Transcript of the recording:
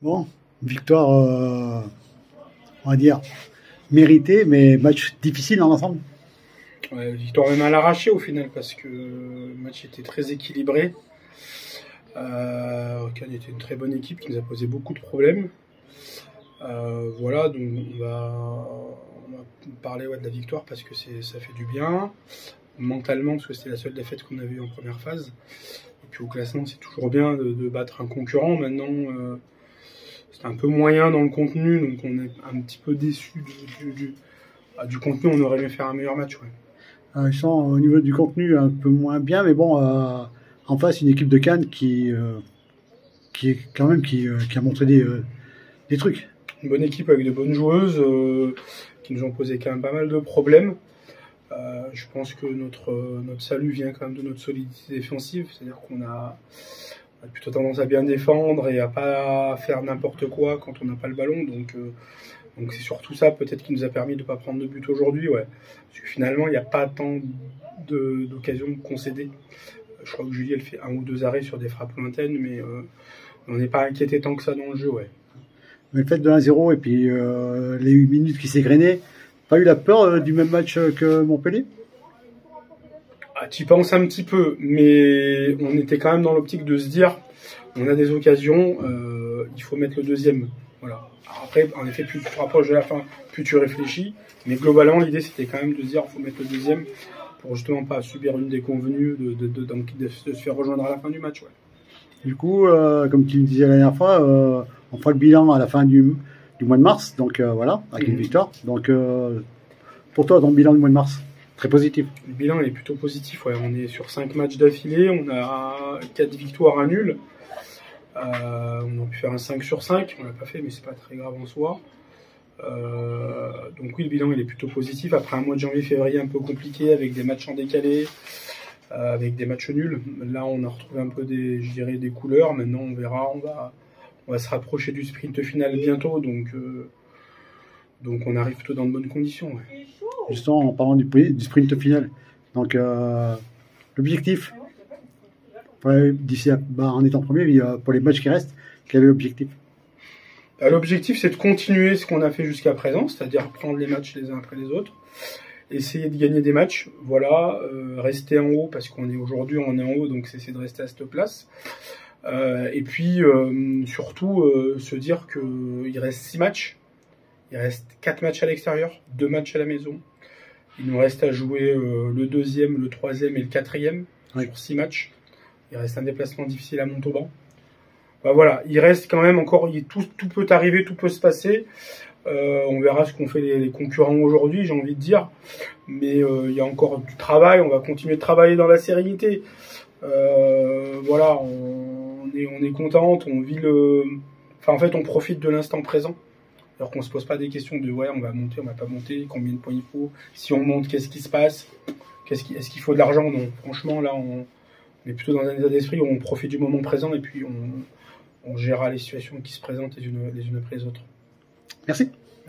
Bon, victoire, on va dire, méritée, mais match difficile dans l'ensemble. Ouais, victoire même à l'arraché au final parce que le match était très équilibré. Cannes était une très bonne équipe qui nous a posé beaucoup de problèmes. Voilà, donc on va parler de la victoire parce que ça fait du bien. Mentalement, parce que c'était la seule défaite qu'on avait eu en première phase. Et puis au classement, c'est toujours bien de battre un concurrent. Maintenant, c'est un peu moyen dans le contenu, donc on est un petit peu déçu du contenu. On aurait aimé faire un meilleur match. Ouais. Ils sont au niveau du contenu un peu moins bien, mais bon, en face, une équipe de Cannes qui est quand même qui a montré des trucs. Une bonne équipe avec de bonnes joueuses qui nous ont posé quand même pas mal de problèmes. Je pense que notre salut vient quand même de notre solidité défensive, c'est-à-dire qu'on a plutôt tendance à bien défendre et à pas faire n'importe quoi quand on n'a pas le ballon. Donc c'est surtout ça peut-être qui nous a permis de ne pas prendre de but aujourd'hui. Ouais. Parce que finalement, il n'y a pas tant d'occasions concédées. Je crois que Julie, elle fait 1 ou 2 arrêts sur des frappes lointaines, mais on n'est pas inquiété tant que ça dans le jeu. Ouais. Mais le fait de 1-0 et puis les 8 minutes qui s'égrenaient, pas eu la peur du même match que Montpellier? Tu y penses un petit peu, mais on était quand même dans l'optique de se dire, on a des occasions, il faut mettre le deuxième. Voilà. Alors après, en effet, plus tu te rapproches de la fin, plus tu réfléchis. Mais globalement, l'idée, c'était quand même de se dire, il faut mettre le deuxième pour justement pas subir une déconvenue de se faire rejoindre à la fin du match. Ouais. Du coup, comme tu me disais la dernière fois, on fera le bilan à la fin du mois de mars. Donc voilà, avec une victoire. Donc pour toi, ton bilan du mois de mars? Très positif. Le bilan est plutôt positif. Ouais. On est sur 5 matchs d'affilée. On a 4 victoires, 1 nul. On a pu faire un 5 sur 5. On l'a pas fait, mais c'est pas très grave en soi. Donc oui, le bilan il est plutôt positif. Après un mois de janvier-février un peu compliqué avec des matchs en décalé, avec des matchs nuls. Là, on a retrouvé un peu des couleurs. Maintenant, on verra. On va se rapprocher du sprint final bientôt. Donc on arrive plutôt dans de bonnes conditions. Ouais. Justement, en parlant du sprint final. Donc, l'objectif, d'ici en étant premier, pour les matchs qui restent, quel est l'objectif? L'objectif, c'est de continuer ce qu'on a fait jusqu'à présent, c'est-à-dire prendre les matchs les uns après les autres, essayer de gagner des matchs, voilà, rester en haut, parce aujourd'hui on est en haut, donc c'est essayer de rester à cette place. Et puis, surtout, se dire qu'il reste 6 matchs, il reste 4 matchs à l'extérieur, 2 matchs à la maison. Il nous reste à jouer le 2e, le 3e et le 4e sur 6 matchs. Il reste un déplacement difficile à Montauban. Voilà, il reste quand même encore, tout peut arriver, tout peut se passer. On verra ce qu'ont fait les concurrents aujourd'hui, j'ai envie de dire. Mais il y a encore du travail, on va continuer de travailler dans la sérénité. Voilà, on est contente, on vit en fait, on profite de l'instant présent. Alors qu'on se pose pas des questions de ouais, on va monter, on va pas monter, combien de points il faut, si on monte, qu'est-ce qui se passe, est-ce qu'il faut de l'argent? Non, franchement, là, on est plutôt dans un état d'esprit où on profite du moment présent et puis on gérera les situations qui se présentent les unes après les autres. Merci.